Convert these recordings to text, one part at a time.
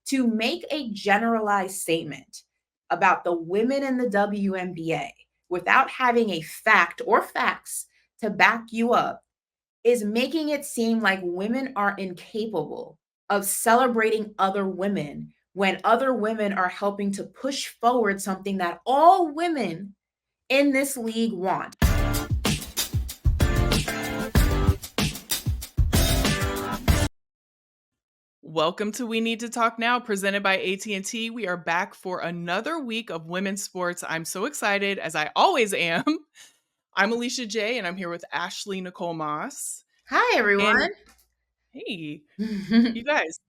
to make a generalized statement about the women in the WNBA without having a fact or facts to back you up is making it seem like women are incapable of celebrating other women when other women are helping to push forward something that all women in this league want. Welcome to We Need to Talk Now, presented by AT&T. We are back for another week of women's sports. I'm so excited, as I always am. I'm Alicia J, and I'm here with Ashley Nicole Moss. Hi, everyone. And hey, you guys,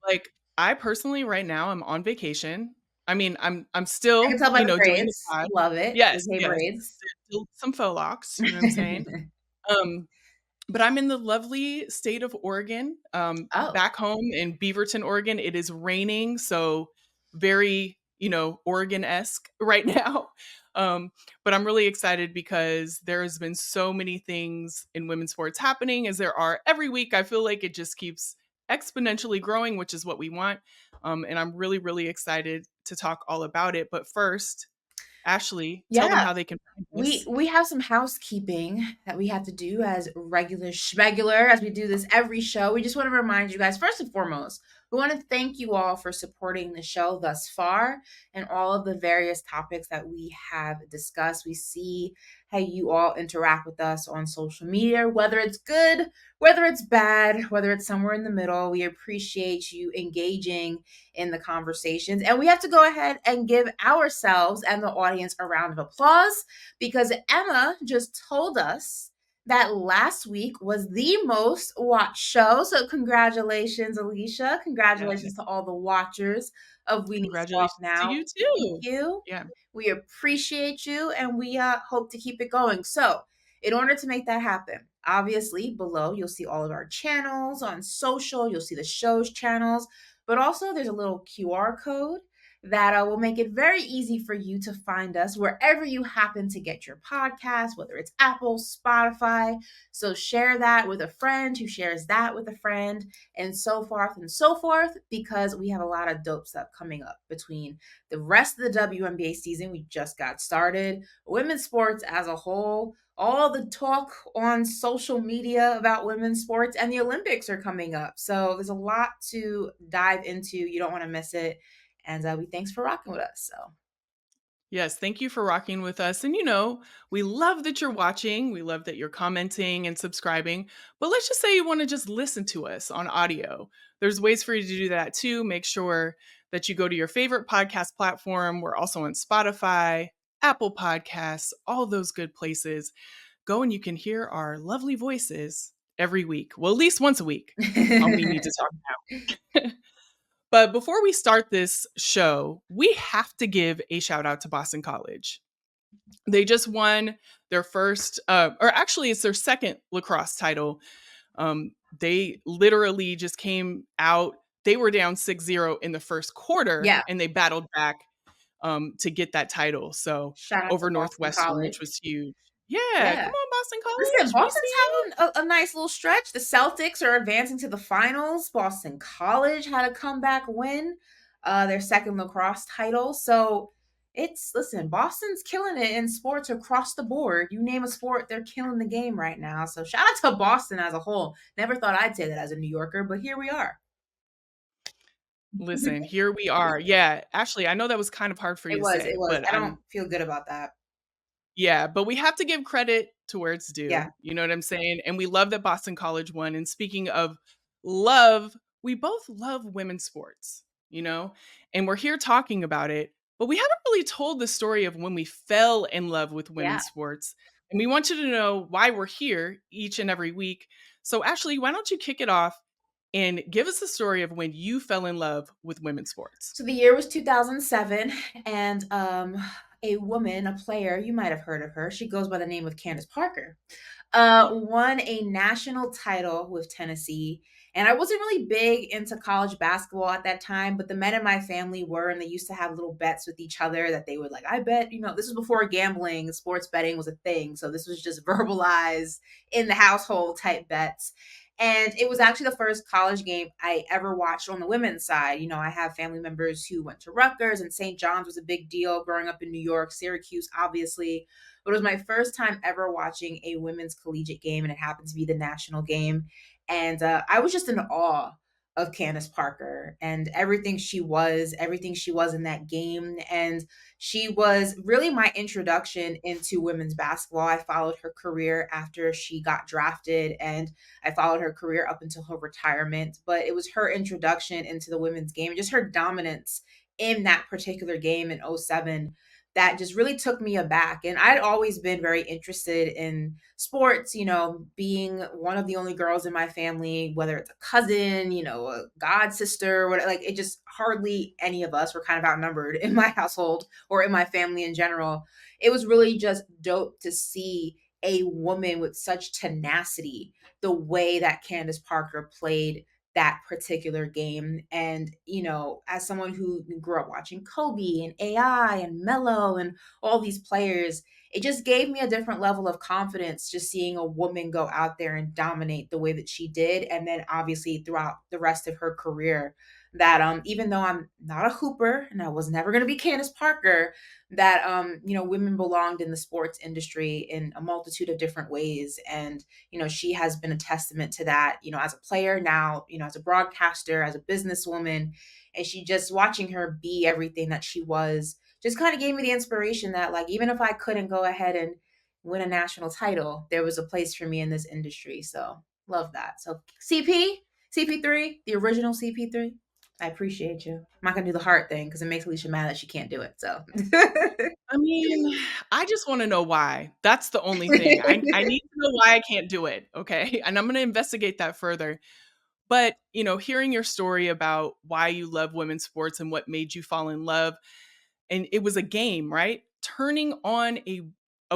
I personally right now I'm on vacation. I mean, I'm I still, can tell by the doing the braids. pod. Love it. Yes, Hey, yes. braids. Still some faux locks, you know what I'm saying? But I'm in the lovely state of Oregon, Oh, back home in Beaverton, Oregon. It is raining, so very, Oregon-esque right now. But I'm really excited because there has been so many things in women's sports happening, as there are every week. I feel like it just keeps exponentially growing, which is what we want. And I'm really, really excited to talk all about it. But first, Ashley, tell them yeah. how they can find us. We have some housekeeping that we have to do as regular schmegular as we do this every show. We just want to remind you guys, first and foremost, we want to thank you all for supporting the show thus far and all of the various topics that we have discussed. We see how you all interact with us on social media, whether it's good, whether it's bad, whether it's somewhere in the middle. We appreciate you engaging in the conversations. And we have to go ahead and give ourselves and the audience a round of applause because Emma just told us that last week was the most watched show. So congratulations, Alicia. Congratulations to all the watchers of We Need to Talk Congratulations to Now. you Thank too. you. Yeah. We appreciate you and we hope to keep it going. So in order to make that happen, obviously below you'll see all of our channels on social, you'll see the show's channels, but also there's a little QR code that will make it very easy for you to find us wherever you happen to get your podcast, whether it's Apple, Spotify. So share that with a friend who shares that with a friend, and so forth, because we have a lot of dope stuff coming up between the rest of the WNBA season. We just got started, women's sports as a whole, all the talk on social media about women's sports, and the Olympics are coming up. So there's a lot to dive into. You don't want to miss it. And we thanks for rocking with us. So Yes, thank you for rocking with us. And we love that you're watching. We love that you're commenting and subscribing. But let's just say you want to just listen to us on audio. There's ways for you to do that too. Make sure that you go to your favorite podcast platform. We're also on Spotify, Apple Podcasts, all those good places. Go and you can hear our lovely voices every week. Well, at least once a week on We Need to Talk Now. But before we start this show, we have to give a shout out to Boston College. They just won their first, or actually, it's their second lacrosse title. They literally just came out. They were down 6-0 in the first quarter, yeah, and they battled back to get that title. So shout out to over Boston Northwestern, College. which was huge. Yeah, Yeah. come on, Boston Listen, College. We Boston's see you. having a nice little stretch. The Celtics are advancing to the finals. Boston College had a comeback win, their second lacrosse title. So listen, Boston's killing it in sports across the board. You name a sport, they're killing the game right now. So shout out to Boston as a whole. Never thought I'd say that as a New Yorker, but here we are. Listen, here we are. Yeah, Ashley, I know that was kind of hard for you It to was. It say, was. but I don't feel good about that. yeah, but we have to give credit to where it's Yeah. due. You know what I'm saying? And we love that Boston College won. And speaking of love, we both love women's sports, and we're here talking about it, but we haven't really told the story of when we fell in love with Yeah. women's sports. And we want you to know why we're here each and every week. So, Ashley, why don't you kick it off and give us the story of when you fell in love with women's sports? So the year was 2007, and a woman, a player, you might have heard of her. She goes by the name of Candace Parker. Won a national title with Tennessee. And I wasn't really big into college basketball at that time, but the men in my family were, and they used to have little bets with each other that they would I bet, this was before gambling, sports betting was a thing. So this was just verbalized in the household type bets. And it was actually the first college game I ever watched on the women's side. You know, I have family members who went to Rutgers, and St. John's was a big deal growing up in New York, Syracuse, obviously. But it was my first time ever watching a women's collegiate game, and it happened to be the national game. And I was just in awe of Candace Parker and everything she was in that game. And she was really my introduction into women's basketball. I followed her career after she got drafted, and I followed her career up until her retirement. But it was her introduction into the women's game, just her dominance in that particular game in '07 that just really took me aback. And I'd always been very interested in sports, you know, being one of the only girls in my family, whether it's a cousin, you know, a god sister, what like it just hardly any of us were kind of outnumbered in my household or in my family in general. It was really just dope to see a woman with such tenacity, the way that Candace Parker played that particular game. And, you know, as someone who grew up watching Kobe and AI and Melo and all these players, it just gave me a different level of confidence just seeing a woman go out there and dominate the way that she did. And then obviously throughout the rest of her career, that even though I'm not a hooper and I was never going to be Candace Parker, that you know, women belonged in the sports industry in a multitude of different ways. And you know, she has been a testament to that, you know, as a player, now, you know, as a broadcaster, as a businesswoman. And she just watching her be everything that she was just kind of gave me the inspiration that, like, even if I couldn't go ahead and win a national title, there was a place for me in this industry. So love that. So CP3, the original CP3. I appreciate you. I'm not gonna do the heart thing because it makes Alicia mad that she can't do it. So I mean, I just wanna know why. That's the only thing. I need to know why I can't do it, okay? And I'm gonna investigate that further. But, you know, hearing your story about why you love women's sports and what made you fall in love, and it was a game, right? Turning on a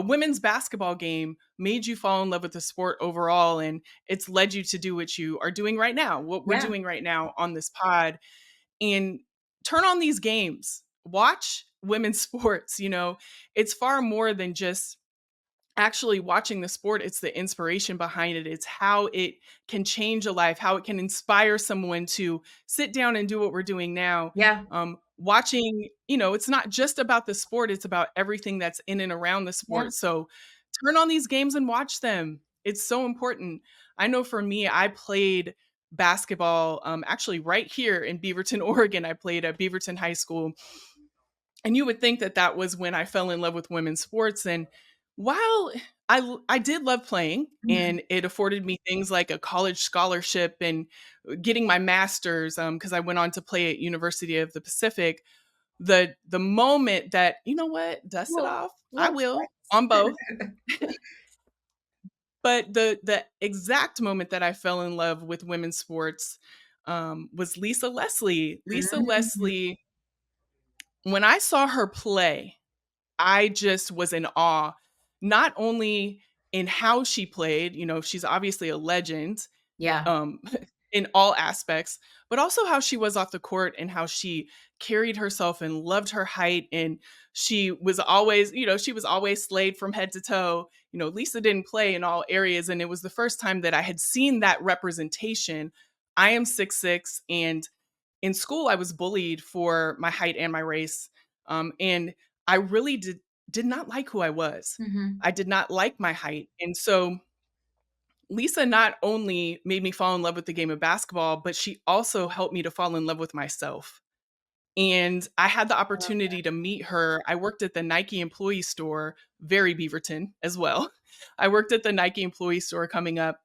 women's basketball game made you fall in love with the sport overall, and it's led you to do what you are doing right now, what we're yeah, doing right now on this pod. And turn on these games, watch women's sports. You know, it's far more than just actually watching the sport. It's the inspiration behind it. It's how it can change a life, how it can inspire someone to sit down and do what we're doing now. yeah, Watching, you know, it's not just about the sport, it's about everything that's in and around the yeah, sport. So turn on these games and watch them. It's so important. I know for me, I played basketball actually right here in Beaverton, Oregon. I played at Beaverton High School, and you would think that that was when I fell in love with women's sports. And while I did love playing, mhm, and it afforded me things like a college scholarship and getting my master's, because I went on to play at University of the Pacific. The moment that, you know what, dust it little, off, I little will flex. on both. But the exact moment that I fell in love with women's sports was Lisa Leslie. Lisa Mhm, Leslie, when I saw her play, I just was in awe, not only in how she played, you know, she's obviously a legend, yeah, um, in all aspects, but also how she was off the court and how she carried herself and loved her height. And she was always, you know, she was always slayed from head to toe. You know, Lisa didn't play in all areas. And it was the first time that I had seen that representation. I am 6'6", and in school I was bullied for my height and my race. And I really did not like who I was. mhm, I did not like my height. And so Lisa not only made me fall in love with the game of basketball, but she also helped me to fall in love with myself. And I had the I love opportunity to meet her. I worked at the Nike employee store, very Beaverton as well. I worked at the Nike employee store coming up,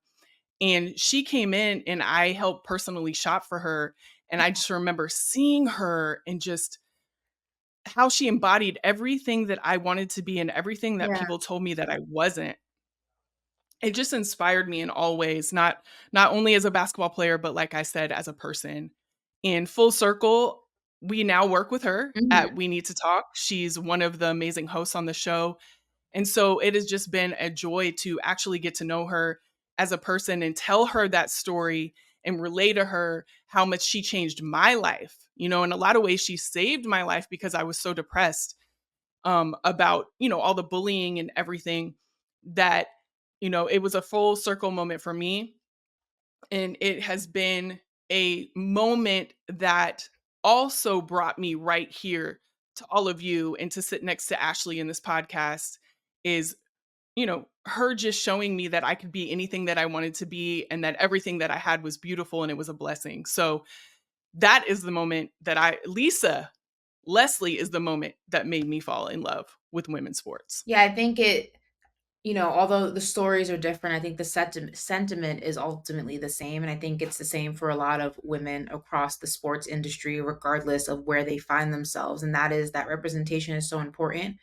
and she came in and I helped personally shop for her. And I just remember seeing her and just how she embodied everything that I wanted to be and everything that yeah, people told me that I wasn't. It just inspired me in all ways, not only as a basketball player, but like I said, as a person. In full circle, we now work with her at mhm, We Need to Talk. She's one of the amazing hosts on the show. And so it has just been a joy to actually get to know her as a person and tell her that story and relay to her how much she changed my life. You know, in a lot of ways, she saved my life because I was so depressed about, you know, all the bullying and everything that, you know, it was a full circle moment for me. And it has been a moment that also brought me right here to all of you and to sit next to Ashley in this podcast is, her just showing me that I could be anything that I wanted to be and that everything that I had was beautiful and it was a blessing. So that is the moment that Leslie is the moment that made me fall in love with women's sports. Yeah, I think although the stories are different, I think the sentiment is ultimately the same. And I think it's the same for a lot of women across the sports industry, regardless of where they find themselves. And that is that representation is so important,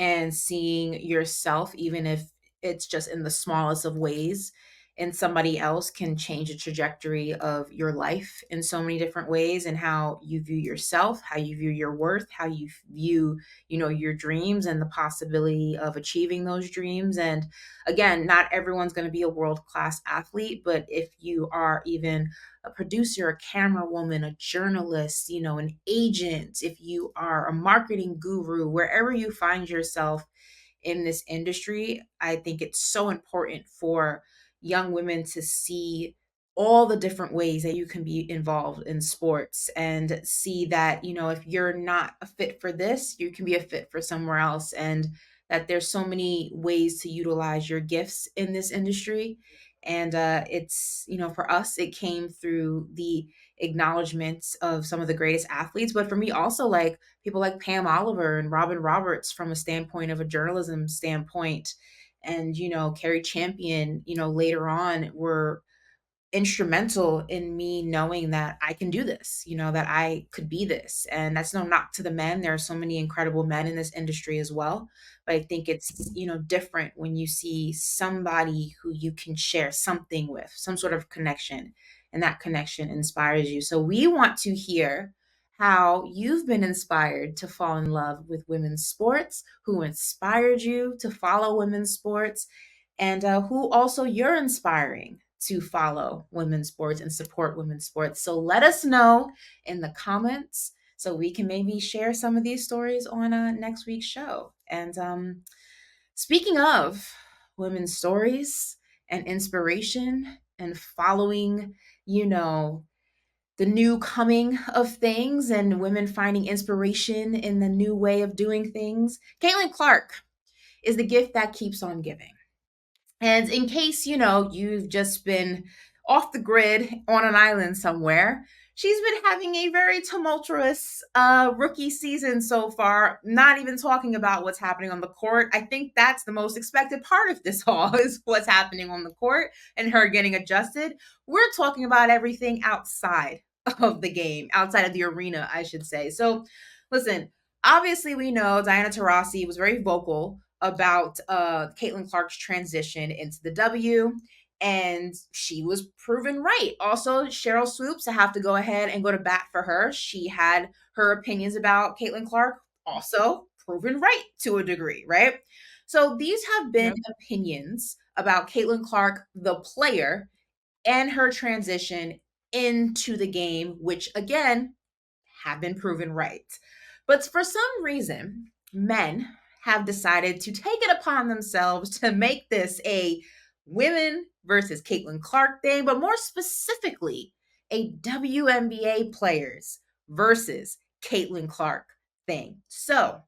and seeing yourself, even if it's just in the smallest of ways, in somebody else can change the trajectory of your life in so many different ways, and how you view yourself, how you view your worth, how you view, your dreams and the possibility of achieving those dreams. And again, not everyone's going to be a world-class athlete, but if you are even a producer, a camera woman, a journalist, an agent, if you are a marketing guru, wherever you find yourself in this industry, I think it's so important for young women to see all the different ways that you can be involved in sports, and see that, if you're not a fit for this, you can be a fit for somewhere else, and that there's so many ways to utilize your gifts in this industry. And it's, for us, it came through the acknowledgments of some of the greatest athletes, but for me also, like people like Pam Oliver and Robin Roberts, from a standpoint of a journalism standpoint, and Carrie Champion, later on, were instrumental in me knowing that I can do this, that I could be this. And that's no knock to the men. There are so many incredible men in this industry as well. But I think it's, different when you see somebody who you can share something with, some sort of connection, and that connection inspires you. So we want to hear how you've been inspired to fall in love with women's sports, who inspired you to follow women's sports, and who also you're inspiring to follow women's sports and support women's sports. So let us know in the comments so we can maybe share some of these stories on next week's show. And speaking of women's stories and inspiration and following, you know, the new coming of things and women finding inspiration in the new way of doing things, Caitlin Clark is the gift that keeps on giving. And in case, you've just been off the grid on an island somewhere, she's been having a very tumultuous rookie season so far. Not even talking about what's happening on the court. I think that's the most expected part of this all, is what's happening on the court and her getting adjusted. We're talking about everything outside of the game, outside of the arena, I should say. So listen, obviously we know Diana Taurasi was very vocal about Caitlin Clark's transition into the W, and she was proven right. Also, Cheryl Swoops, I have to go ahead and go to bat for her. She had her opinions about Caitlin Clark, also proven right to a degree, right? So these have been Yep. opinions about Caitlin Clark, the player, and her transition into the game, which again have been proven right. But for some reason, men have decided to take it upon themselves to make this a women versus Caitlin Clark thing, but more specifically, a WNBA players versus Caitlin Clark thing. So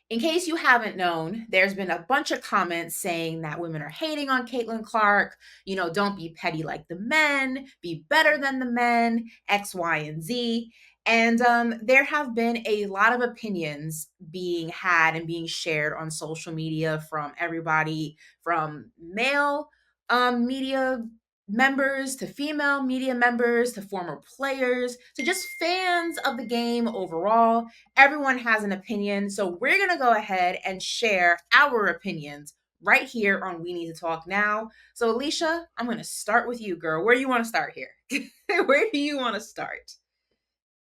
in case you haven't known, there's been a bunch of comments saying that women are hating on Caitlin Clark. Don't be petty like the men, be better than the men, X, Y, and Z. And there have been a lot of opinions being had and being shared on social media from everybody from male media members to female media members to former players to just fans of the game overall. Everyone has an opinion. So we're going to go ahead and share our opinions right here on We Need to Talk Now. So Alicia, I'm going to start with you, girl. Where do you want to start here? Where do you want to start?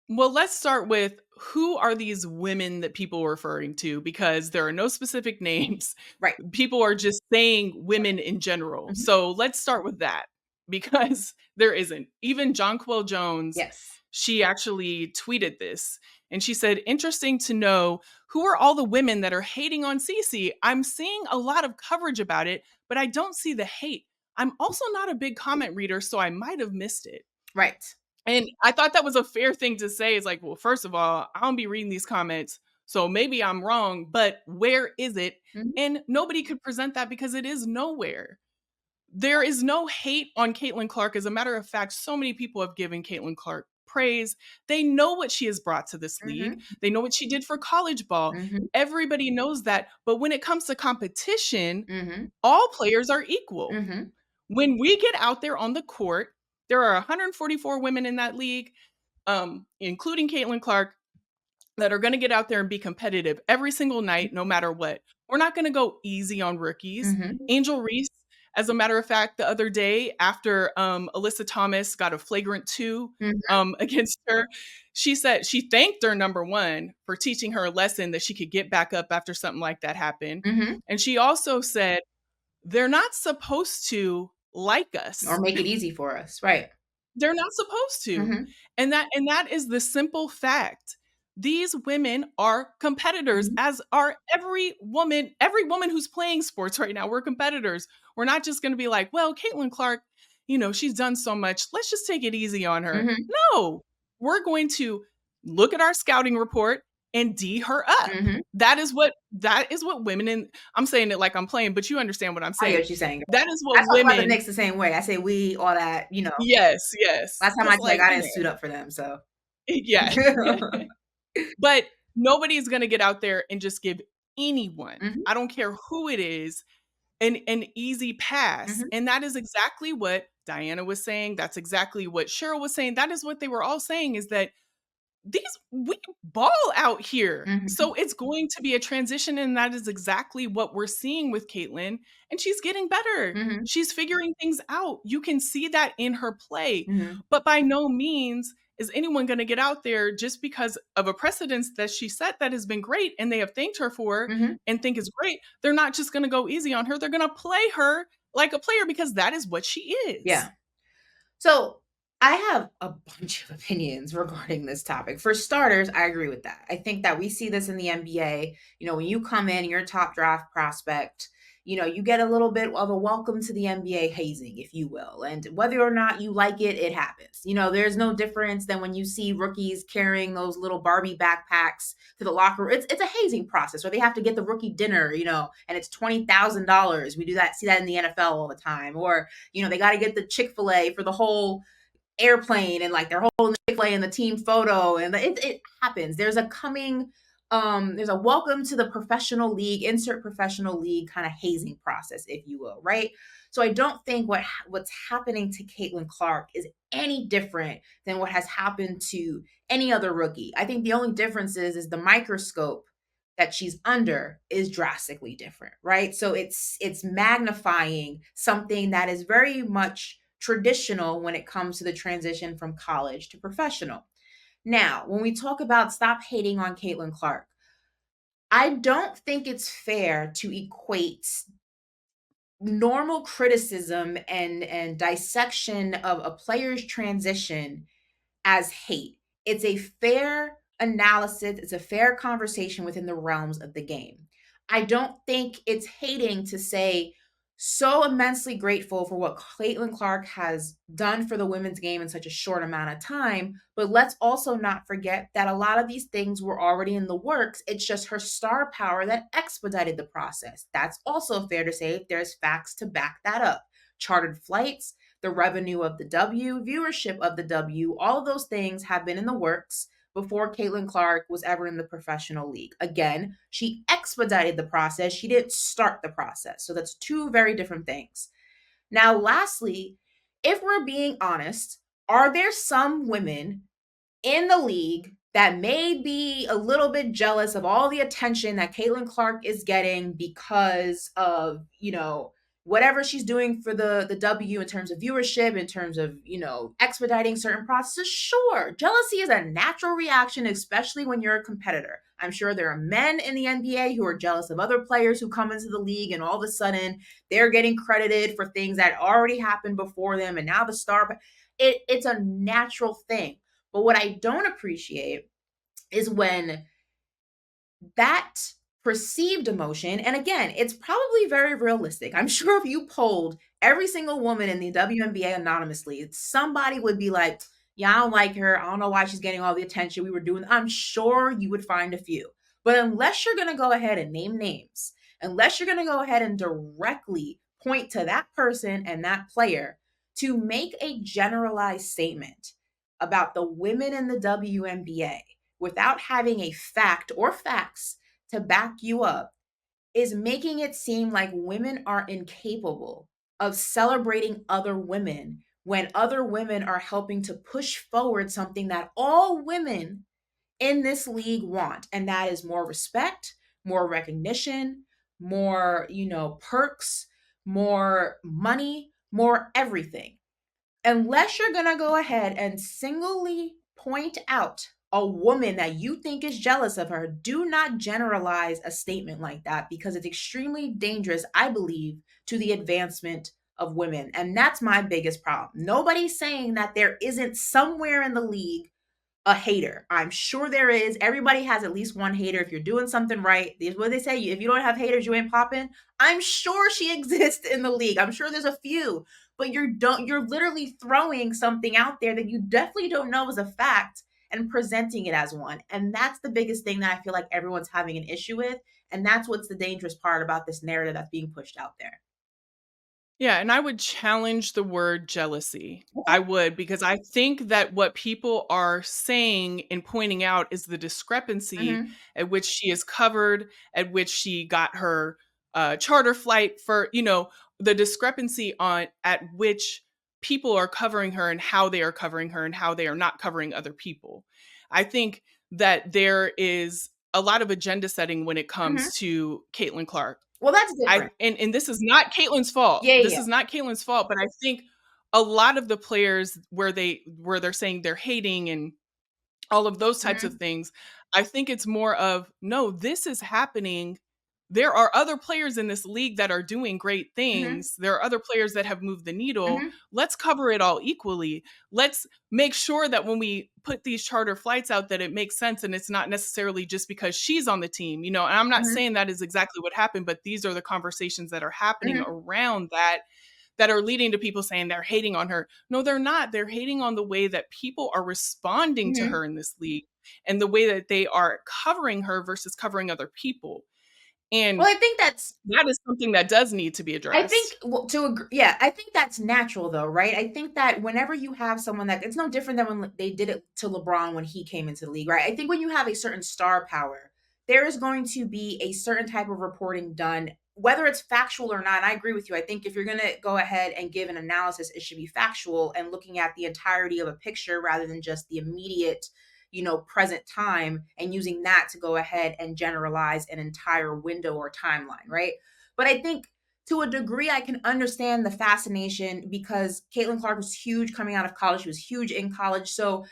Well, let's start with who are these women that people are referring to, because there are no specific names. Right. People are just saying women in general. Mhm. So let's start with that, because there isn't. Even Jonquil Jones, Yes. she actually tweeted this and she said, "Interesting to know who are all the women that are hating on Cece. I'm seeing a lot of coverage about it, but I don't see the hate. I'm also not a big comment reader, so I might have missed it. Right. And I thought that was a fair thing to say. It's like, well, first of all, I don't be reading these comments, so maybe I'm wrong, but where is it? Mhm. And nobody could present that because it is nowhere. There is no hate on Caitlin Clark. As a matter of fact, so many people have given Caitlin Clark praise. They know what she has brought to this league. Mhm. They know what she did for college ball. Mhm. Everybody knows that. But when it comes to competition, Mhm. all players are equal. Mhm. When we get out there on the court, there are 144 women in that league, including Caitlin Clark, that are going to get out there and be competitive every single night, no matter what. We're not going to go easy on rookies. Mhm. Angel Reese, as a matter of fact, the other day after Alyssa Thomas got a flagrant two Mhm. against her, she said she thanked her, number one, for teaching her a lesson that she could get back up after something like that happened. Mhm. And she also said, they're not supposed to like Or us. make it easy for us. Right. They're not supposed to. Mhm. And that is the simple fact. These women are competitors, Mhm. as are every woman who's playing sports right now. We're competitors. We're not just going to be like, well, Caitlin Clark, she's done so much. Let's just take it easy on her. Mhm. No, we're going to look at our scouting report and D her up. Mhm. That is what women in I'm saying it like I'm playing, but you understand what I'm I get saying. what you're saying. That is I what talk about the women Knicks the same way. I say we, all that, Yes, yes. last time I Cause checked, like, I didn't suit up for them, so. yeah. But nobody's gonna get out there and just give anyone, Mhm. I don't care who it is, an easy pass. Mhm. And that is exactly what Diana was saying. That's exactly what Cheryl was saying. That is what they were all saying, is that we ball out here. Mhm. So it's going to be a transition. And that is exactly what we're seeing with Caitlin. And she's getting better. Mhm. She's figuring things out. You can see that in her play. Mhm. But by no means is anyone going to get out there just because of a precedence that she set that has been great and they have thanked her for Mhm. and think is great. They're not just going to go easy on her. They're going to play her like a player because that is what she is. Yeah. So I have a bunch of opinions regarding this topic. For starters, I agree with that. I think that we see this in the NBA. When you come in, you're a top draft prospect, you get a little bit of a welcome to the NBA hazing, if you will. And whether or not you like it, it happens. There's no difference than when you see rookies carrying those little Barbie backpacks to the locker room. It's a hazing process where they have to get the rookie dinner, and it's $20,000. We see that in the NFL all the time. Or they got to get the Chick-fil-A for the whole airplane, and like they're holding the Chick-fil-A in the team photo, and it happens. There's a welcome to the professional league, insert professional league kind of hazing process, if you will, right? So I don't think what's happening to Caitlin Clark is any different than what has happened to any other rookie. I think the only difference is the microscope that she's under is drastically different, right? So it's magnifying something that is very much traditional when it comes to the transition from college to professional. Now, when we talk about stop hating on Caitlin Clark, I don't think it's fair to equate normal criticism and dissection of a player's transition as hate. It's a fair analysis, it's a fair conversation within the realms of the game. I don't think it's hating to say, so immensely grateful for what Caitlin Clark has done for the women's game in such a short amount of time. But let's also not forget that a lot of these things were already in the works. It's just her star power that expedited the process. That's also fair to say. There's facts to back that up. Chartered flights, the revenue of the W, viewership of the W, all of those things have been in the works before Caitlin Clark was ever in the professional league. Again, she expedited the process. She didn't start the process. So that's two very different things. Now, lastly, if we're being honest, are there some women in the league that may be a little bit jealous of all the attention that Caitlin Clark is getting because of, whatever she's doing for the W in terms of viewership, in terms of, expediting certain processes? Sure. Jealousy is a natural reaction, especially when you're a competitor. I'm sure there are men in the NBA who are jealous of other players who come into the league and all of a sudden they're getting credited for things that already happened before them. And now the star, it's a natural thing. But what I don't appreciate is when that perceived emotion. And again, it's probably very realistic. I'm sure if you polled every single woman in the WNBA anonymously, somebody would be like, yeah, I don't like her. I don't know why she's getting all the attention we were doing. I'm sure you would find a few. But unless you're going to go ahead and name names, unless you're going to go ahead and directly point to that person and that player to make a generalized statement about the women in the WNBA without having a fact or facts to back you up is making it seem like women are incapable of celebrating other women when other women are helping to push forward something that all women in this league want, and that is more respect, more recognition, more, perks, more money, more everything. Unless you're going to go ahead and singly point out a woman that you think is jealous of her, do not generalize a statement like that because it's extremely dangerous, I believe, to the advancement of women. And that's my biggest problem. Nobody's saying that there isn't somewhere in the league a hater. I'm sure there is. Everybody has at least one hater. If you're doing something right, what they say, if you don't have haters, you ain't popping. I'm sure she exists in the league. I'm sure there's a few, but you're literally throwing something out there that you definitely don't know is a fact and presenting it as one. And that's the biggest thing that I feel like everyone's having an issue with. And that's what's the dangerous part about this narrative that's being pushed out there. Yeah, and I would challenge the word jealousy. Okay. I would, because I think that what people are saying and pointing out is the discrepancy Mm-hmm. at which she is covered, at which she got her charter flight for, the discrepancy on at which people are covering her and how they are covering her and how they are not covering other people. I think that there is a lot of agenda setting when it Mm-hmm. comes to Caitlin Clark. Well, that's I different. and this is not Caitlin's fault. Yeah, This yeah. is not Caitlin's fault, but I think a lot of the players where they're saying they're hating and all of those types of Mm-hmm. things, I think it's more of, no, this is happening. There are other players in this league that are doing great Mm-hmm. things. There are other players that have moved the needle. Mm-hmm. Let's cover it all equally. Let's make sure that when we put these charter flights out that it makes sense and it's not necessarily just because she's on the team, and I'm not Mm-hmm. saying that is exactly what happened, but these are the conversations that are happening Mm-hmm. around that are leading to people saying they're hating on her. No, they're not. They're hating on the way that people are responding to Mm-hmm. her in this league and the way that they are covering her versus covering other people. Well, And that is something that does need to be I think addressed. well, to agree, yeah, I think that's natural though, right? I think that whenever you have someone that it's no different than when they did it to LeBron when he came into the league, right? I think when you have a certain star power, there is going to be a certain type of reporting done, whether it's factual or not. And I agree with you. I think if you're going to go ahead and give an analysis, it should be factual and looking at the entirety of a picture rather than just the immediate, present time and using that to go ahead and generalize an entire window or timeline, right? But I think to a degree, I can understand the fascination because Caitlin Clark was huge coming out of college. She was huge in college. So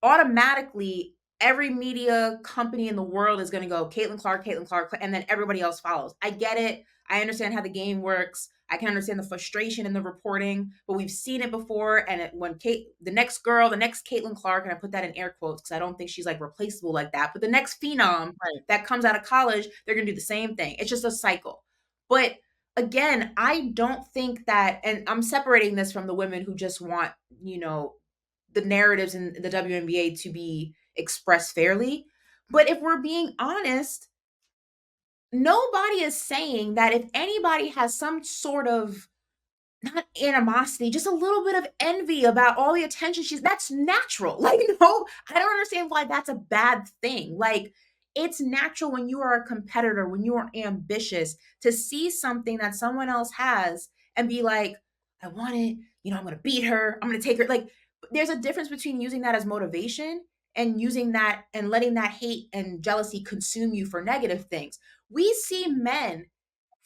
automatically, every media company in the world is going to go Caitlin Clark, and then everybody else follows. I get it. I understand how the game works. I can understand the frustration in the reporting, but we've seen it before. And when the next girl, the next Caitlin Clark, and I put that in air quotes because I don't think she's like replaceable like that, but the next phenom Right. that comes out of college, they're going to do the same thing. It's just a cycle. But again, I don't think that, and I'm separating this from the women who just want, the narratives in the WNBA to be expressed fairly. But if we're being honest, nobody is saying that if anybody has some sort of not animosity, just a little bit of envy about all the attention that's natural. Like, no, I don't understand why that's a bad thing. Like, it's natural when you are a competitor, when you are ambitious, to see something that someone else has and be like, I want it, I'm gonna beat her, I'm gonna take her. Like, there's a difference between using that as motivation and using that and letting that hate and jealousy consume you for negative things. We see men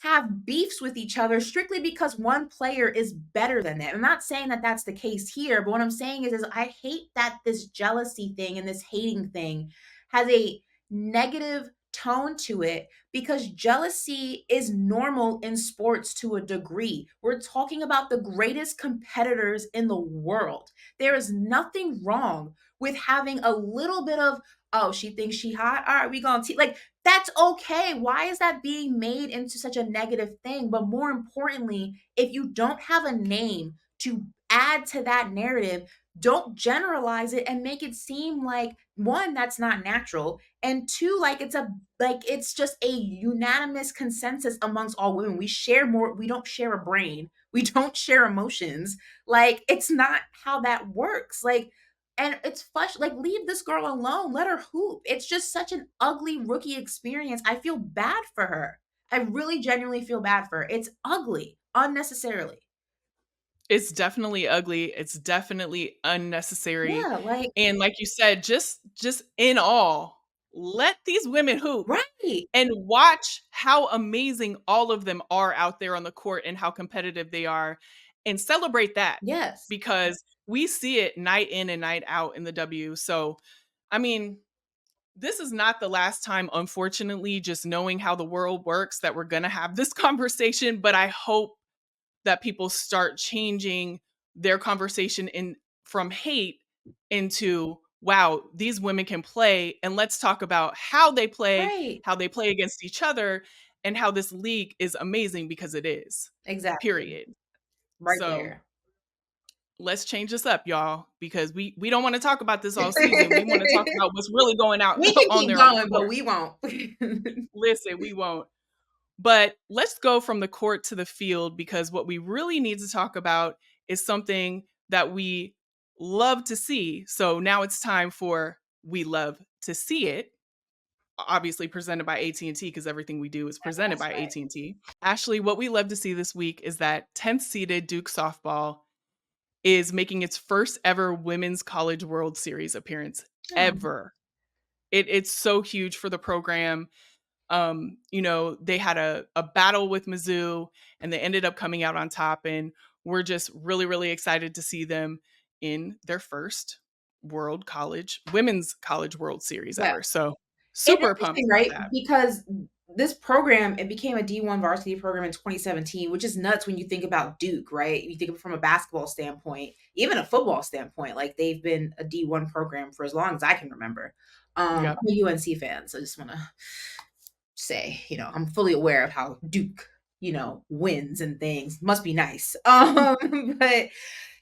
have beefs with each other strictly because one player is better than them. I'm not saying that that's the case here, but what I'm saying is I hate that this jealousy thing and this hating thing has a negative tone to it because jealousy is normal in sports to a degree. We're talking about the greatest competitors in the world. There is nothing wrong with having a little bit of Oh, she thinks she hot? All right, we gonna like, that's okay. Why is that being made into such a negative thing? But more importantly, if you don't have a name to add to that narrative, don't generalize it and make it seem like, one, that's not natural, and two, like it's just a unanimous consensus amongst all women. We share more, we don't share a brain. We don't share emotions. Like, it's not how that works. Like, and it's flush, like, leave this girl alone. Let her hoop. It's just such an ugly rookie experience. I feel bad for her. I really genuinely feel bad for her. It's ugly, unnecessarily. It's definitely ugly, it's definitely unnecessary, Yeah, like, and like you said, just in all, let these women hoop right. and watch how amazing all of them are out there on the court and how competitive they are, and celebrate that, Yes. because we see it night in and night out in the W. So, I mean, this is not the last time, unfortunately, just knowing how the world works, that we're gonna have this conversation, but I hope that people start changing their conversation in from hate into, wow, these women can play, and let's talk about Right. how they play against each other, and how this league is amazing, because it is. Exactly. Period. Right So there. let's change this up, y'all, because we don't want to talk about this all season. We want to talk about what's really going out We can on keep there on the going, but court. we won't. Listen, we won't. But let's go from the court to the field, because what we really need to talk about is something that we love to see. So now it's time for We Love to See It, obviously presented by AT&T, because everything we do is presented That's by right. AT&T. Ashley, what we love to see this week is that 10th seeded Duke softball is making its first ever Women's College World Series appearance Oh, ever. It's so huge for the program. They had a battle with Mizzou, and they ended up coming out on top, and we're just really, really excited to see them in their first women's college world series yeah. ever. So It's super pumped interesting, about right? that. Because this program, it became a D1 varsity program in 2017, which is nuts when you think about Duke, right? You think of it from a basketball standpoint, even a football standpoint. Like, they've been a D1 program for as long as I can remember. Yep. I'm a UNC fan, so I just want to say, I'm fully aware of how Duke, wins and things. Must be nice. But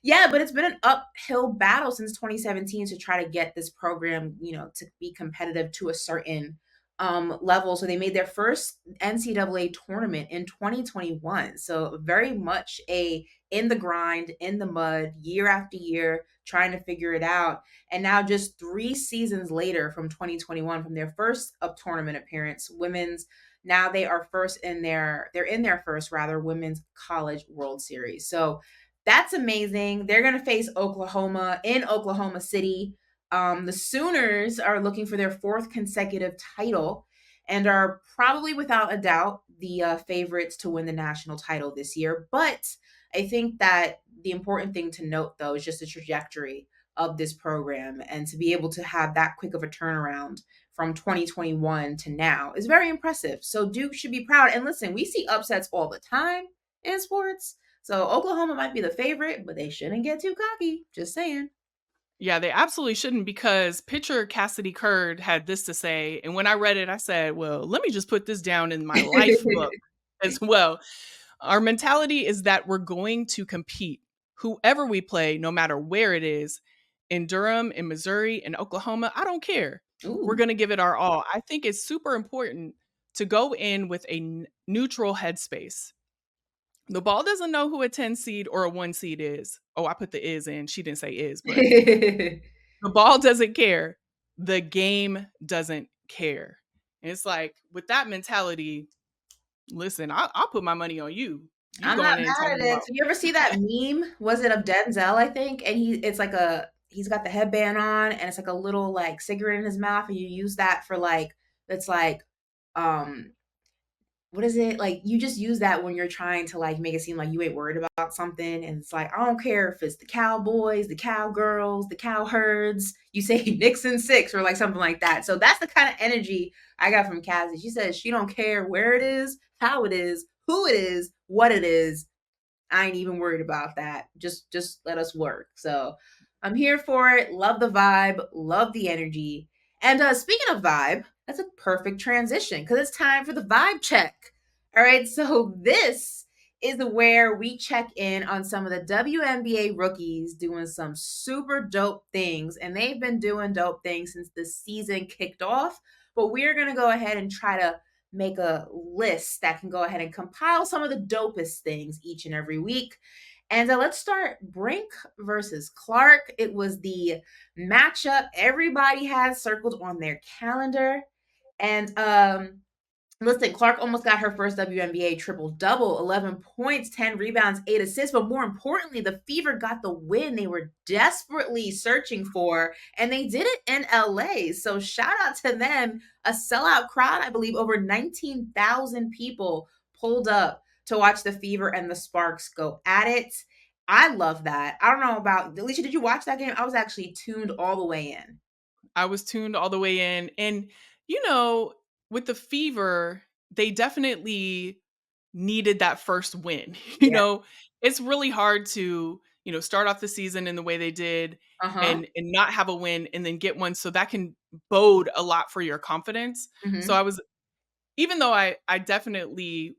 yeah, but it's been an uphill battle since 2017 to try to get this program, to be competitive to a certain level. So they made their first NCAA tournament in 2021. So very much a in the grind, in the mud, year after year, trying to figure it out. And now, just 3 seasons later, from 2021, from their first up tournament appearance, women's, now they are they're in their first, rather, women's college world series. So that's amazing. They're going to face Oklahoma in Oklahoma City. The Sooners are looking for their fourth consecutive title and are probably, without a doubt, the favorites to win the national title this year. But I think that the important thing to note, though, is just the trajectory of this program, and to be able to have that quick of a turnaround from 2021 to now is very impressive. So Duke should be proud. And listen, we see upsets all the time in sports. So Oklahoma might be the favorite, but they shouldn't get too cocky. Just saying. Yeah, they absolutely shouldn't, because pitcher Cassidy Curd had this to say. And when I read it, I said, well, let me just put this down in my life book as well. Our mentality is that we're going to compete, whoever we play, no matter where it is, in Durham, in Missouri, in Oklahoma. I don't care. We're Ooh. going to give it our all. I think it's super important to go in with a neutral headspace. The ball doesn't know who a 10 seed or a 1 seed is. Oh, I put the is in. She didn't say is, but the ball doesn't care. The game doesn't care. And it's like, with that mentality, listen, I'll put my money on you. You I'm not going in mad talking at it. about So you ever see that meme? Was it of Denzel, I think? And he's got the headband on, and it's like a little, like, cigarette in his mouth, and you use that for, like, it's like, um what is it? Like, you just use that when you're trying to, like, make it seem like you ain't worried about something, and it's like, I don't care if it's the cowboys, the cowgirls, the cowherds. You say Nixon 6 or like something like that. So that's the kind of energy I got from Cassie. She says she don't care where it is, how it is, who it is, what it is. I ain't even worried about that. Just let us work. So I'm here for it. Love the vibe, love the energy. And speaking of vibe, that's a perfect transition because it's time for the vibe check. All right, so this is where we check in on some of the WNBA rookies doing some super dope things. And they've been doing dope things since the season kicked off. But we're going to go ahead and try to make a list that can go ahead and compile some of the dopest things each and every week. And let's start Brink versus Clark. It was the matchup everybody had circled on their calendar. And listen, Clark almost got her first WNBA triple double, 11 points, 10 rebounds, 8 assists. But more importantly, the Fever got the win they were desperately searching for, and they did it in LA. So shout out to them. A sellout crowd, I believe over 19,000 people pulled up to watch the Fever and the Sparks go at it. I love that. I don't know about Alicia. Did you watch that game? I was actually tuned all the way in. I was tuned all the way in. And, you know, with the Fever, they definitely needed that first win. You Yeah. know, it's really hard to, start off the season in the way they did Uh huh. and not have a win and then get one. So that can bode a lot for your confidence. So Mm-hmm. I was, even though I definitely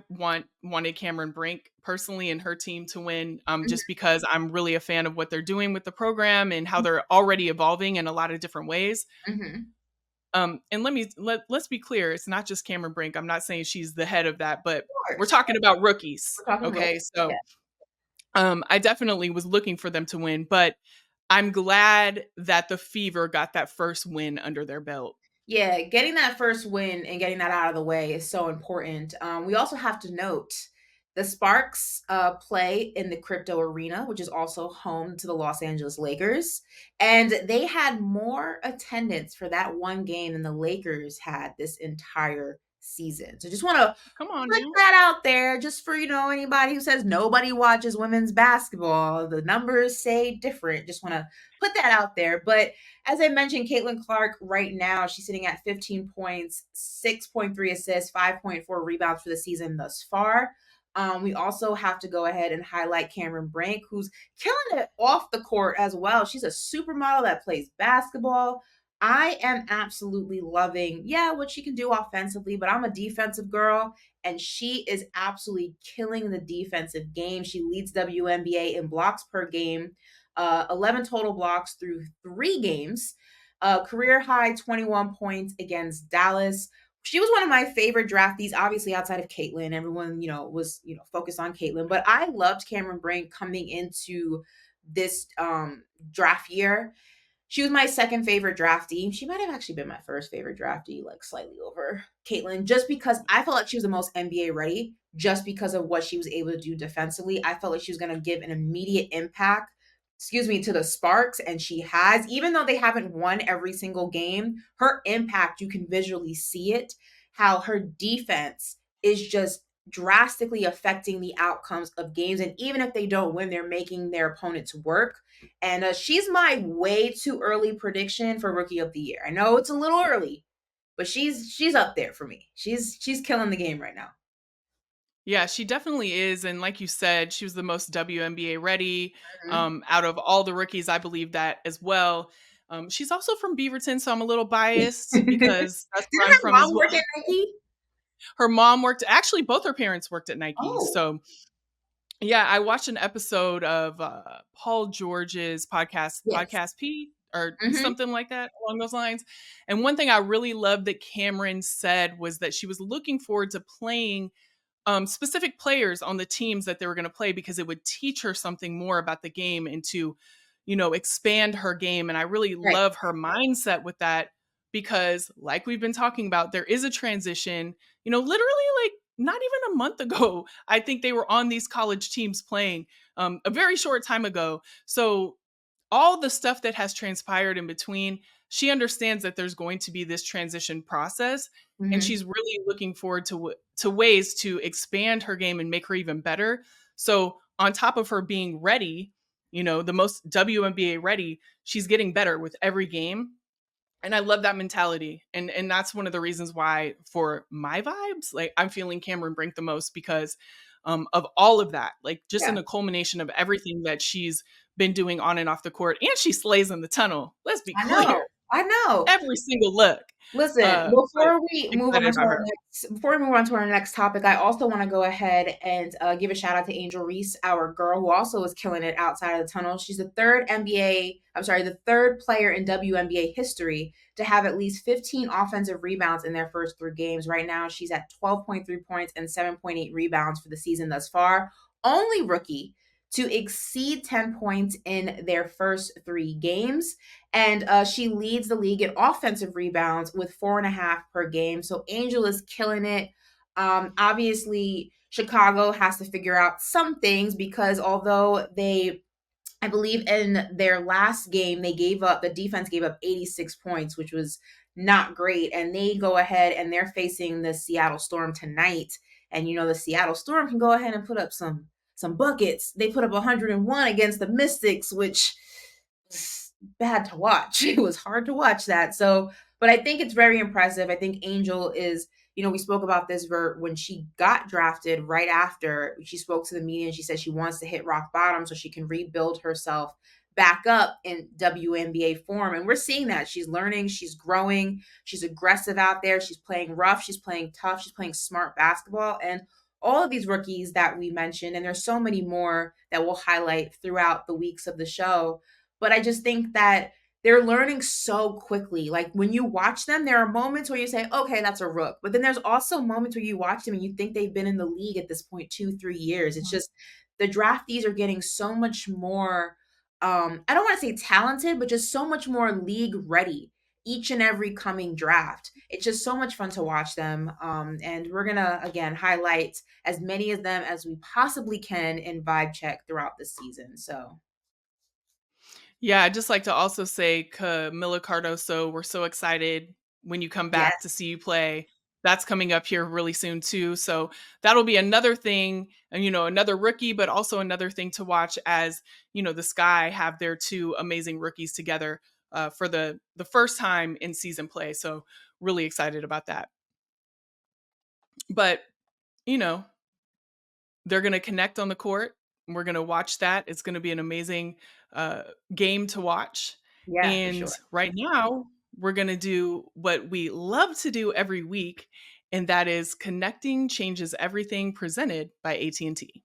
wanted Cameron Brink personally and her team to win, just because I'm really a fan of what they're doing with the program and how they're already evolving in a lot of different ways. Mm-hmm. And let's be clear, it's not just Cameron Brink. I'm not saying she's the head of that, but Of we're course. talking about rookies. We're talking Okay. rookie. So Yeah. I definitely was looking for them to win, but I'm glad that the Fever got that first win under their belt. Yeah, getting that first win and getting that out of the way is so important. We also have to note the Sparks play in the crypto arena, which is also home to the Los Angeles Lakers. And they had more attendance for that one game than the Lakers had this entire season. So just want to Come on put now. that out there just for, anybody who says nobody watches women's basketball. The numbers say different. Just want to put that out there. But as I mentioned, Caitlin Clark right now, she's sitting at 15 points, 6.3 assists, 5.4 rebounds for the season thus far. We also have to go ahead and highlight Cameron Brink, who's killing it off the court as well. She's a supermodel that plays basketball. I am absolutely loving, yeah, what she can do offensively, but I'm a defensive girl, and she is absolutely killing the defensive game. She leads WNBA in blocks per game, 11 total blocks through 3 games, career high 21 points against Dallas. She was one of my favorite draftees, obviously outside of Caitlin. Everyone, was, focused on Caitlin, but I loved Cameron Brink coming into this draft year. She was my second favorite draftee. She might have actually been my first favorite draftee, like slightly over Caitlin, just because I felt like she was the most NBA ready, just because of what she was able to do defensively. I felt like she was going to give an immediate impact, to the Sparks, and she has. Even though they haven't won every single game, her impact, you can visually see it, how her defense is just drastically affecting the outcomes of games. And even if they don't win, they're making their opponents work. And she's my way too early prediction for rookie of the year. I know it's a little early, but she's up there for me. She's killing the game right now. Yeah, she definitely is. And like you said, she was the most WNBA ready Mhm. out of all the rookies. I believe that as well. She's also from Beaverton, so I'm a little biased Didn't because that's where I'm her from as mom well. work at Nike? Her mom worked, actually, both her parents worked at Nike. Oh. So, yeah, I watched an episode of Paul George's podcast, Yes. Podcast P, or Mhm. something like that along those lines. And one thing I really loved that Cameron said was that she was looking forward to playing specific players on the teams that they were going to play because it would teach her something more about the game and to, expand her game. And I really Right. love her mindset with that because, like we've been talking about, there is a transition. Literally, like not even a month ago, I think they were on these college teams playing a very short time ago. So all the stuff that has transpired in between, she understands that there's going to be this transition process, and Mhm. she's really looking forward to ways to expand her game and make her even better. So on top of her being ready, the most WNBA ready, she's getting better with every game. And I love that mentality. And that's one of the reasons why for my vibes, like I'm feeling Cameron Brink the most because of all of that, like just in Yeah. a culmination of everything that she's been doing on and off the court. And she slays in the tunnel. Let's be I know. clear. I know. every single look. Listen, But on excited to about our her. before we move on to our next topic, I also want to go ahead and give a shout out to Angel Reese, our girl who also is killing it outside of the tunnel. She's the third the third player in WNBA history to have at least 15 offensive rebounds in their first three games. Right now, she's at 12.3 points and 7.8 rebounds for the season thus far. Only rookie to exceed 10 points in their first three games. And she leads the league in offensive rebounds with 4.5 per game. So Angel is killing it. Obviously, Chicago has to figure out some things because although I believe in their last game, the defense gave up 86 points, which was not great. And they go ahead and they're facing the Seattle Storm tonight. And the Seattle Storm can go ahead and put up some buckets. They put up 101 against the Mystics, which was bad to watch. It was hard to watch that. So, but I think it's very impressive. I think Angel is, we spoke about this when she got drafted right after she spoke to the media and she said she wants to hit rock bottom so she can rebuild herself back up in WNBA form. And we're seeing that. She's learning, she's growing, she's aggressive out there, she's playing rough, she's playing tough, she's playing smart basketball. And all of these rookies that we mentioned, and there's so many more that we'll highlight throughout the weeks of the show. But I just think that they're learning so quickly. Like when you watch them, there are moments where you say, okay, that's a rook. But then there's also moments where you watch them and you think they've been in the league at this point 2, 3 years. It's just the draftees are getting so much more, I don't want to say talented, but just so much more league ready each and every coming draft. It's just so much fun to watch them. And we're going to, again, highlight as many of them as we possibly can in Vibe Check throughout the season. So, Yeah, I'd just like to also say, Camila Cardoso, we're so excited when you come back to yes. see you play. That's coming up here really soon too. So that'll be another thing, and another rookie, but also another thing to watch as the Sky have their two amazing rookies together for the first time in season play. So really excited about that. But you know, they're going to connect on the court. We're going to watch that. It's going to be an amazing uh, game to watch. Yeah, for And sure. right now, we're going to do what we love to do every week, and that is connecting changes everything presented by AT&T.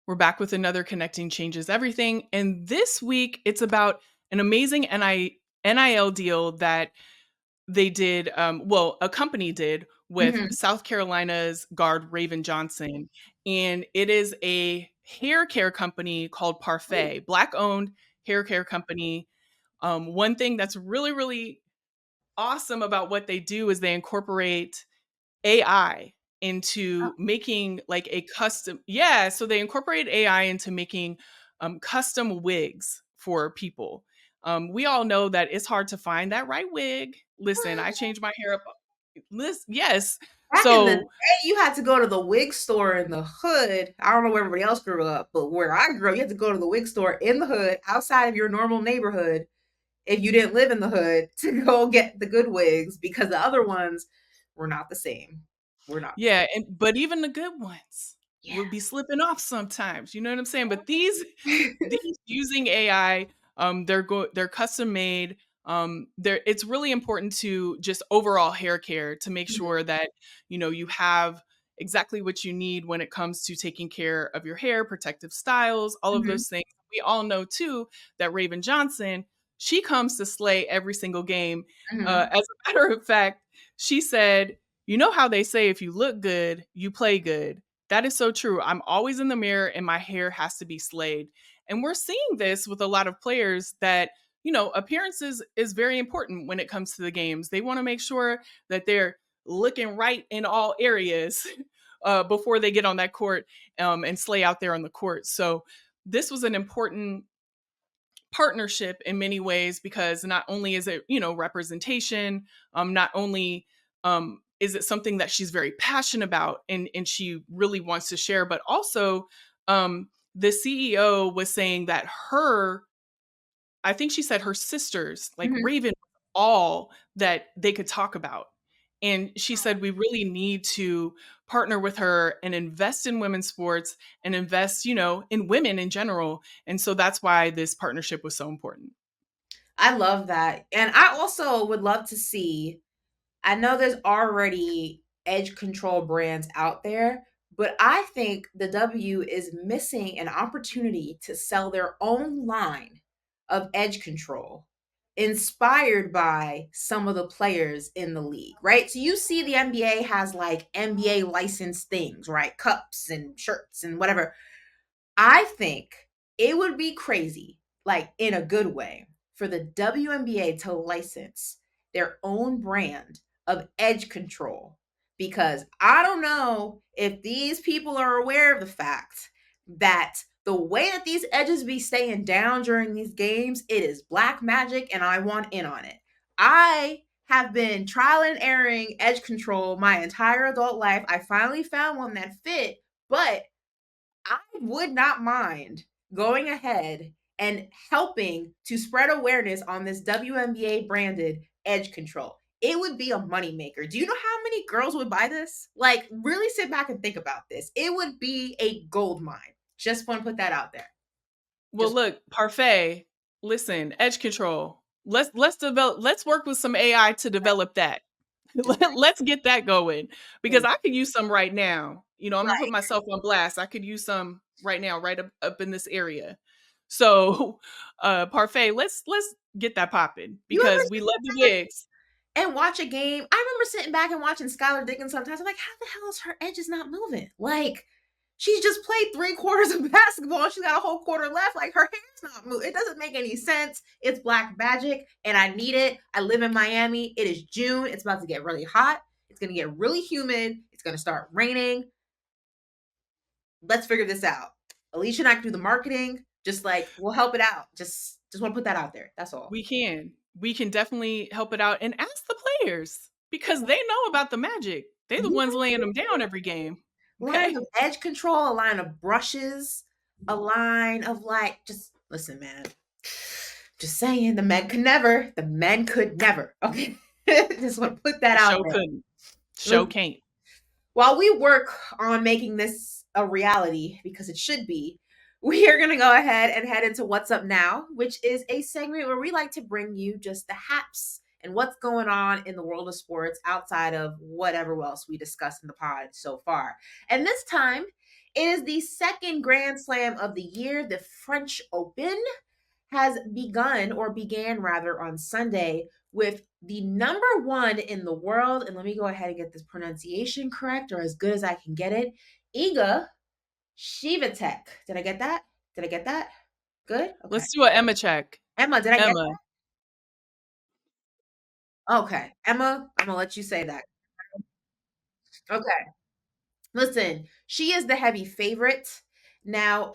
We're back with another connecting changes everything, and this week it's about an amazing NIL deal that they did, a company did with Mhm. South Carolina's guard Raven Johnson, and it is a hair care company called Ooh. Parfait, Black-owned hair care company. One thing that's really, really awesome about what they do is they incorporate AI Oh, into making like a custom yeah, so they incorporate AI into making custom wigs for people. We all know that it's hard to find that right wig. Listen, I what? change my hair up. Yes. Back in the day, So you had to go to the wig store in the hood. I don't know where everybody else grew up, but where I grew up, you had to go to the wig store in the hood outside of your normal neighborhood if you didn't live in the hood to go get the good wigs because the other ones were not the same. Were not the yeah, same. but even the good ones Yeah. would be slipping off sometimes, you know what I'm saying? But these using AI, they're custom made. It's really important to just overall hair care to make Mhm, sure that, you have exactly what you need when it comes to taking care of your hair, protective styles, all of mhm, those things. We all know too that Raven Johnson, she comes to slay every single game. mhm. As a matter of fact, she said, you know how they say if you look good, you play good. That is so true. I'm always in the mirror and my hair has to be slayed. And we're seeing this with a lot of players that, appearances is very important when it comes to the games. They want to make sure that they're looking right in all areas before they get on that court and slay out there on the court. So this was an important partnership in many ways because not only is it representation, not only is it something that she's very passionate about and she really wants to share, but also the CEO was saying that I think she said her sisters like Mhm. Raven all that they could talk about, And she said, we really need to partner with her and invest in women's sports and invest, in women in general. And so that's why this partnership was so important. I love that. And I also would love to see, I know there's already edge control brands out there, but I think the W is missing an opportunity to sell their own line of edge control inspired by some of the players in the league, right? So you see the NBA has like NBA licensed things, right? Cups and shirts and whatever. I think it would be crazy, like in a good way, for the WNBA to license their own brand of edge control. Because I don't know if these people are aware of the fact that the way that these edges be staying down during these games, it is black magic, and I want in on it. I have been trial and erroring edge control my entire adult life. I finally found one that fit, but I would not mind going ahead and helping to spread awareness on this WNBA branded edge control. It would be a moneymaker. Do you know how many girls would buy this? Like, really sit back and think about this. It would be a gold mine. Just want to put that out there. Well, Just look, Parfait, listen, edge control. Let's work with some AI to develop that. Let's get that going because I could use some right now. I'm gonna put right. myself on blast. I could use some right now, right up in this area. So, Parfait, let's get that popping You ever because we love the wigs. and watch a game? I remember sitting back and watching Skylar Diggins sometimes. I'm like, how the hell is her edges not moving? Like, she's just played 3 quarters of basketball. She's got a whole quarter left. Like, her hair's not moving. It doesn't make any sense. It's black magic, and I need it. I live in Miami. It is June. It's about to get really hot. It's going to get really humid. It's going to start raining. Let's figure this out. Alicia and I can do the marketing. Just like, we'll help it out. Just want to put that out there. That's all. We can. We can definitely help it out and ask the players because they know about the magic. They're the ones laying them down every game. Line Okay. of edge control, a line of brushes, a line of like, just listen, man. Just saying, the men could never. Okay. Just want to put that out Show there. couldn't. Show Listen, can't. while we work on making this a reality, because it should be, we are going to go ahead and head into What's Up Now, which is a segment where we like to bring you just the haps and what's going on in the world of sports outside of whatever else we discussed in the pod so far. And this time, it is the second Grand Slam of the year, the French Open has begun or began rather on Sunday with the number one in the world. And let me go ahead and get this pronunciation correct or as good as I can get it. Iga Swiatek. Did I get that? Did I get that? Good? Okay. Let's do a Emma check. Emma, did I get Emma. that? Okay. Emma, I'm going to let you say that. Okay. Listen, she is the heavy favorite. Now,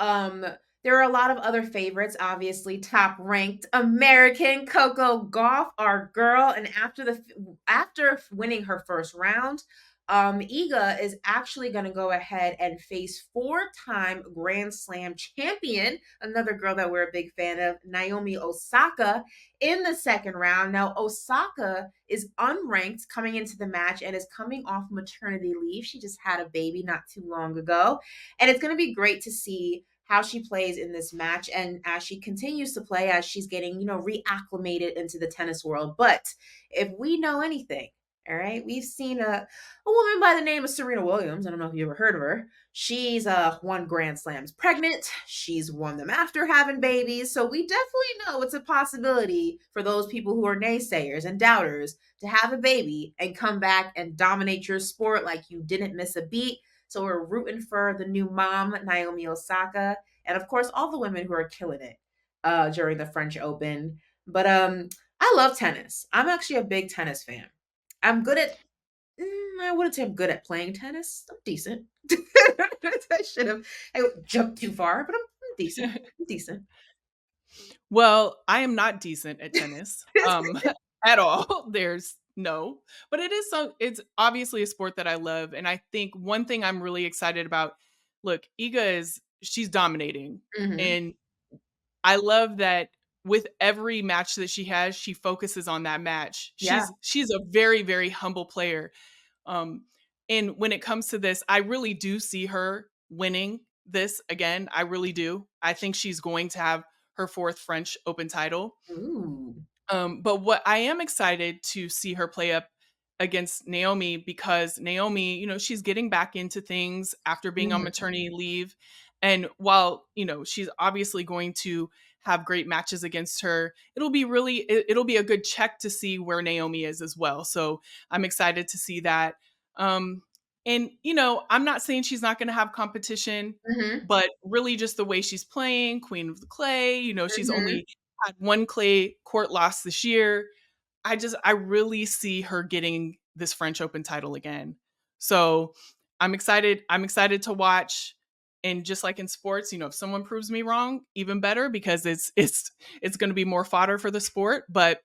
there are a lot of other favorites, obviously, top ranked American Coco Gauff, our girl. And after winning her first round, Iga is actually going to go ahead and face four-time Grand Slam champion, another girl that we're a big fan of, Naomi Osaka, in the second round. Now, Osaka is unranked coming into the match and is coming off maternity leave. She just had a baby not too long ago. And it's going to be great to see how she plays in this match and as she continues to play, as she's getting, reacclimated into the tennis world. But if we know anything, all right, we've seen a woman by the name of Serena Williams. I don't know if you ever heard of her. She's won Grand Slams pregnant. She's won them after having babies. So we definitely know it's a possibility for those people who are naysayers and doubters to have a baby and come back and dominate your sport like you didn't miss a beat. So we're rooting for the new mom, Naomi Osaka, and of course all the women who are killing it during the French Open. But I love tennis. I'm actually a big tennis fan. I'm good at I wouldn't say I'm good at playing tennis. I'm decent. I jumped too far, but I'm decent. I'm decent. Well, I am not decent at tennis, at all. There's no, but it's obviously a sport that I love. And I think one thing I'm really excited about, look, she's dominating. Mhm. And I love that with every match that she has, she focuses on that match. Yeah. She's a very, very humble player. Um, and when it comes to this, I really do see her winning this again. I really do. I think she's going to have her fourth French Open title. Ooh. But what I am excited to see her play up against Naomi, because Naomi, she's getting back into things after being on Mhm. maternity leave. And while, she's obviously going to have great matches against her, it'll be a good check to see where Naomi is as well. So I'm excited to see that. Um, and, I'm not saying she's not going to have competition, Mhm. but really just the way she's playing, Queen of the Clay, she's Mhm. only had one clay court loss this year. I really see her getting this French Open title again. So I'm excited. I'm excited to watch. And just like in sports, if someone proves me wrong, even better, because it's going to be more fodder for the sport. But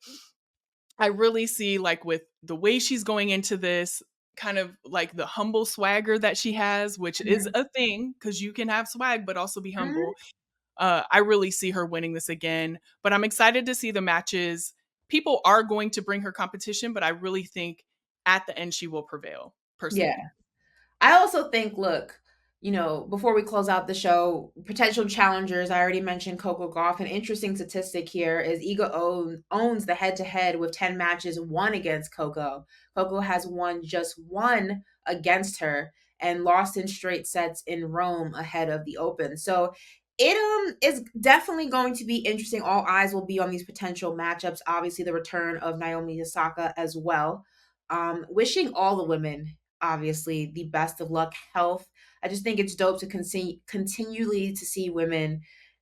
I really see, like, with the way she's going into this, kind of like the humble swagger that she has, which is Mhm. a thing because you can have swag but also be Mhm. humble. I really see her winning this again, but I'm excited to see the matches. People are going to bring her competition, but I really think at the end she will prevail, Yeah. personally. I also think, look, before we close out the show, potential challengers, I already mentioned Coco Gauff. An interesting statistic here is owns the head to head with 10 matches won against Coco. Coco has won just one against her and lost in straight sets in Rome ahead of the Open. So it is definitely going to be interesting. All eyes will be on these potential matchups. Obviously, the return of Naomi Osaka as well. Wishing all the women obviously the best of luck, health. I just think it's dope to continually to see women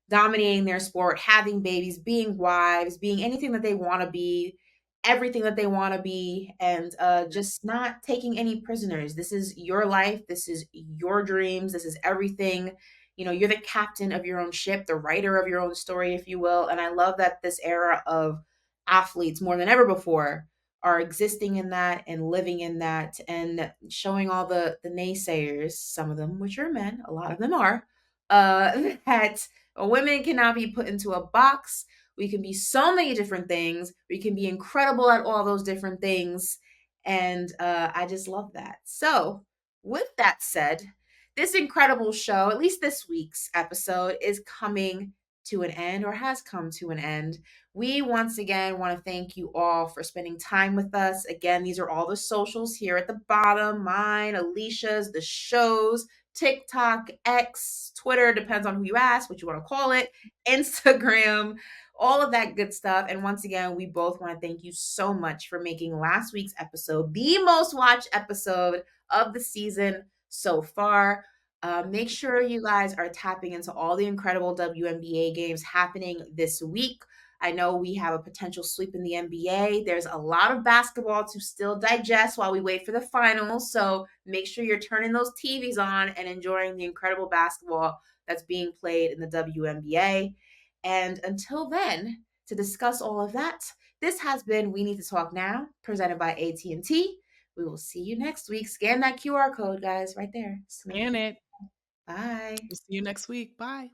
dominating their sport, having babies, being wives, being anything that they want to be, everything that they want to be, and just not taking any prisoners. This is your life. This is your dreams. This is everything. You're the captain of your own ship, the writer of your own story, if you will. And I love that this era of athletes, more than ever before, are existing in that and living in that and showing all the naysayers, some of them which are men, a lot of them are, that women cannot be put into a box. We can be so many different things. We can be incredible at all those different things. And I just love that. So, with that said, this incredible show, at least this week's episode, is coming to an end or has come to an end. We once again want to thank you all for spending time with us. Again, these are all the socials here at the bottom, mine, Alicia's, the shows, TikTok, X, Twitter, depends on who you ask, what you want to call it, Instagram, all of that good stuff. And once again, we both want to thank you so much for making last week's episode the most watched episode of the season so far. Make sure you guys are tapping into all the incredible WNBA games happening this week. I know we have a potential sweep in the NBA. There's a lot of basketball to still digest while we wait for the finals. So make sure you're turning those TVs on and enjoying the incredible basketball that's being played in the WNBA. And until then, to discuss all of that, this has been We Need to Talk Now, presented by AT&T. We will see you next week. Scan that QR code, guys, right there. Just make And sure. it. Bye. We'll see you next week. Bye.